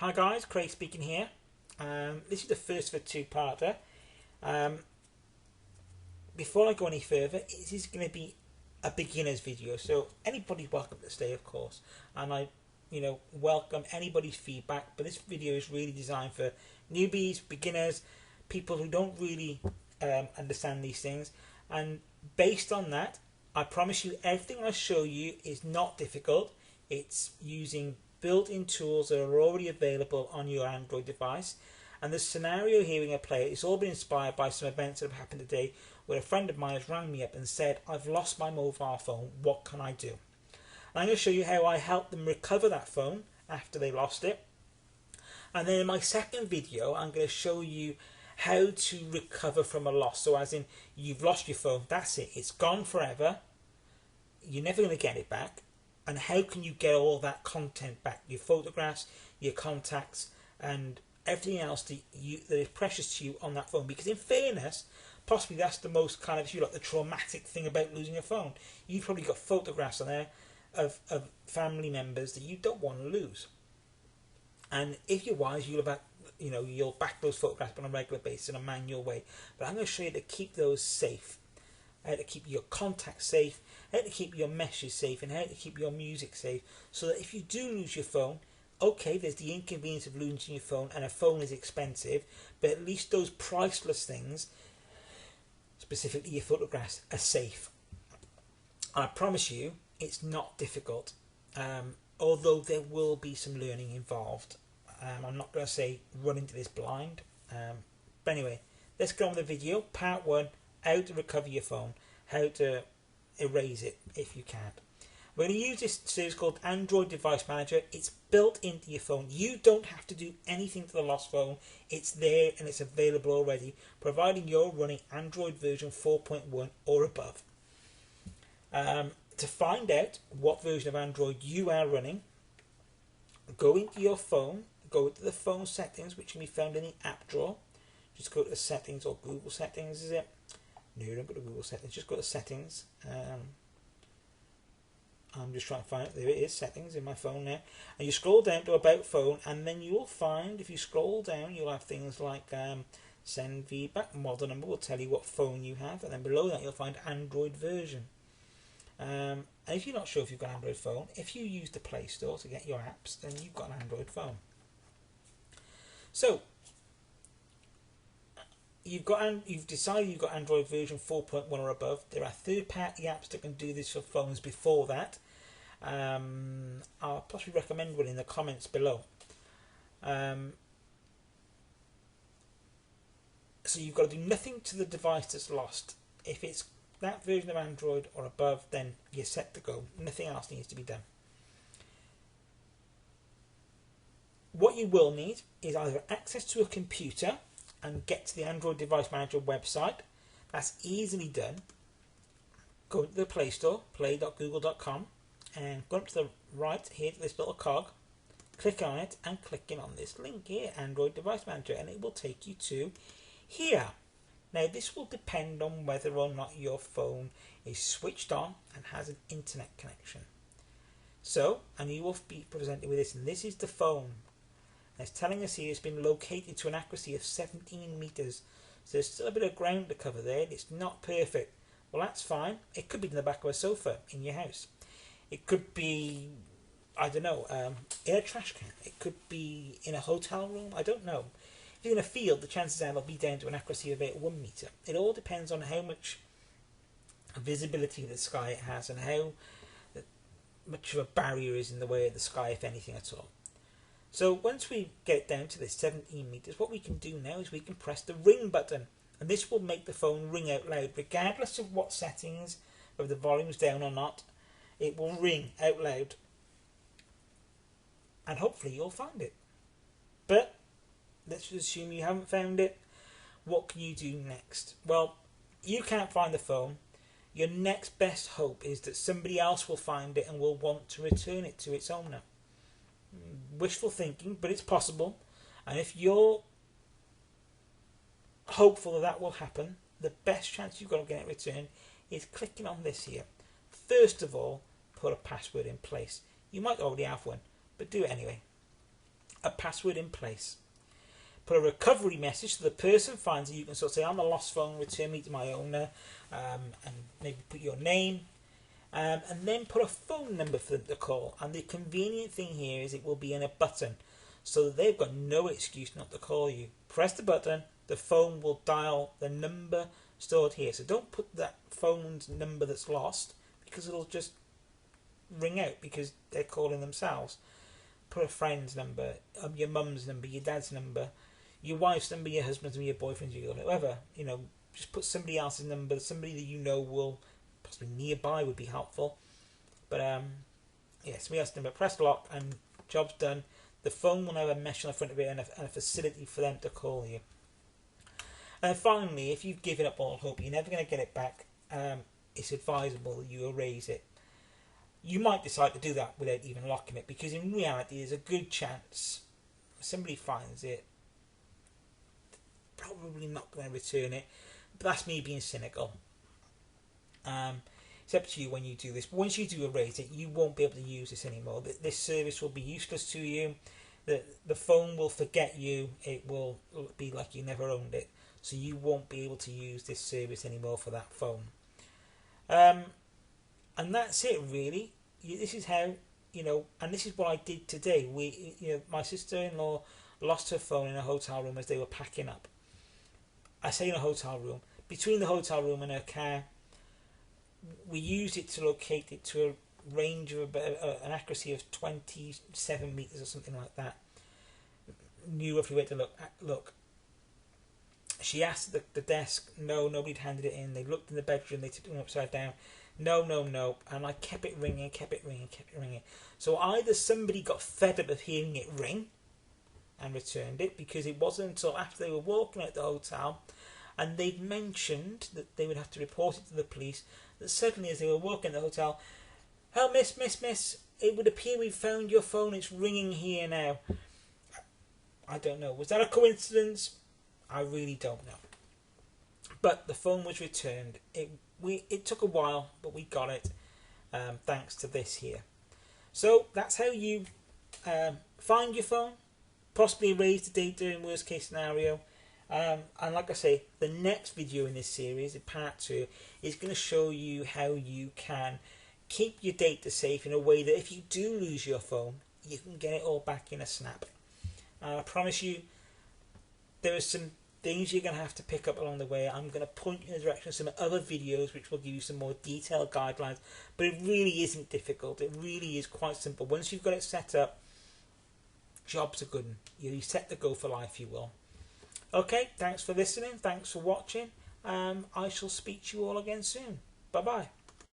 Hi guys, Craig speaking here. This is the first of a two-parter. Um, Before I go any further, this is going to be a beginner's video, so anybody's welcome to stay, of course. And I, welcome anybody's feedback. But this video is really designed for newbies, beginners, people who don't really understand these things. And based on that, I promise you, everything I show you is not difficult. It's using built-in tools that are already available on your Android device. And the scenario here in a play, it's all been inspired by some events that have happened today where a friend of mine has rang me up and said, I've lost my mobile phone, what can I do? And I'm going to show you how I helped them recover that phone after they lost it. And then in my second video, I'm going to show you how to recover from a loss. So as in, you've lost your phone, that's it, it's gone forever, you're never going to get it back. And how can you get all that content back? Your photographs, your contacts, and everything else that is precious to you on that phone. Because in fairness, possibly that's the most kind of, if you like, the traumatic thing about losing a phone. You've probably got photographs on there of family members that you don't want to lose. And if you're wise, you'll back those photographs on a regular basis in a manual way. But I'm going to show you how to keep those safe, how to keep your contacts safe, how to keep your messages safe, and how to keep your music safe, so that if you do lose your phone, okay, there's the inconvenience of losing your phone, and a phone is expensive, but at least those priceless things, specifically your photographs, are safe. And I promise you, it's not difficult, although there will be some learning involved. I'm not going to say run into this blind, but anyway, let's go on with the video. Part 1, how to recover your phone, how to erase it if you can. We're going to use this service called Android Device Manager. It's built into your phone. You don't have to do anything to the lost phone. It's there and it's available already, providing you're running Android version 4.1 or above. To find out what version of Android you are running, go into your phone, go into the phone settings, which can be found in the app drawer. Just go to the settings, or Google settings, is it? No, don't go to Google settings, just go to settings. I'm just trying to find it. There it is, settings in my phone now. And you scroll down to about phone, and then you'll find, if you scroll down, you'll have things like send feedback, model number will tell you what phone you have, and then below that you'll find Android version. And if you're not sure if you've got an Android phone, if you use the Play Store to get your apps, then you've got an Android phone. So you've decided you've got Android version 4.1 or above. There are third-party apps that can do this for phones before that. I'll possibly recommend one in the comments below. So you've got to do nothing to the device that's lost. If it's that version of Android or above, then you're set to go. Nothing else needs to be done. What you will need is either access to a computer and get to the Android Device Manager website. That's easily done. Go into the Play Store, play.google.com, and go up to the right here to this little cog. Click on it and click in on this link here, Android Device Manager, and it will take you to here. Now this will depend on whether or not your phone is switched on and has an internet connection. So, and you will be presented with this, and this is the phone. It's telling us here it's been located to an accuracy of 17 meters. So there's still a bit of ground to cover there. It's not perfect. Well, that's fine. It could be in the back of a sofa in your house. It could be, I don't know, in a trash can. It could be in a hotel room. I don't know. If you're in a field, the chances are it'll be down to an accuracy of about 1 meter. It all depends on how much visibility of the sky it has and how much of a barrier is in the way of the sky, if anything at all. So once we get down to this 17 meters, what we can do now is we can press the ring button, and this will make the phone ring out loud, regardless of what settings, whether the volume's down or not. It will ring out loud, and hopefully you'll find it. But let's just assume you haven't found it. What can you do next? Well, you can't find the phone. Your next best hope is that somebody else will find it and will want to return it to its owner. Wishful thinking, but it's possible. And if you're hopeful that will happen, the best chance you've got of getting it returned is clicking on this here. First of all, put a password in place. You might already have one, but do it anyway. a password in place. Put a recovery message so the person finds it. You can sort of say, I'm a lost phone, return me to my owner, and maybe put your name, and then put a phone number for them to call. And the convenient thing here is it will be in a button, so that they've got no excuse not to call you. Press the button, the phone will dial the number stored here. So don't put that phone's number that's lost, because it'll just ring out because they're calling themselves. Put a friend's number, your mum's number, your dad's number, your wife's number, your husband's number, your boyfriend's, your girlfriend, whatever. Just put somebody else's number, somebody that you know will possibly nearby would be helpful. But somebody else's number. Press lock and job's done. The phone will have a mesh on the front of it and a facility for them to call you. And finally, if you've given up all hope, you're never going to get it back. It's advisable that you erase it. You might decide to do that without even locking it, because in reality there's a good chance somebody finds it, probably not going to return it, but that's me being cynical. It's up to you when you do this. But once you do erase it, you won't be able to use this anymore. This service will be useless to you. The phone will forget you. It will be like you never owned it. So you won't be able to use this service anymore for that phone. And that's it, really. This is how, and this is what I did today. My sister-in-law lost her phone in a hotel room as they were packing up. I say in a hotel room. Between the hotel room and her car, we used it to locate it to a range of an accuracy of 27 metres or something like that. Knew roughly where to look. She asked the desk. No, nobody'd handed it in. They looked in the bedroom. They tipped it upside down. No. And I kept it ringing. So either somebody got fed up of hearing it ring and returned it, because it wasn't until after they were walking out the hotel and they'd mentioned that they would have to report it to the police, that suddenly as they were walking the hotel, oh, miss, it would appear we found your phone. It's ringing here now. I don't know. Was that a coincidence? I really don't know. But the phone was returned. It took a while, but we got it, thanks to this here. So that's how you find your phone, possibly erase the data in worst case scenario. And like I say, the next video in this series, in part 2, is going to show you how you can keep your data safe in a way that if you do lose your phone, you can get it all back in a snap. I promise you, there are some things you're going to have to pick up along the way. I'm going to point you in the direction of some other videos which will give you some more detailed guidelines, but it really isn't difficult. It really is quite simple. Once you've got it set up, jobs are good. You're set to go for life, you will. Okay, thanks for listening. Thanks for watching. I shall speak to you all again soon. Bye-bye.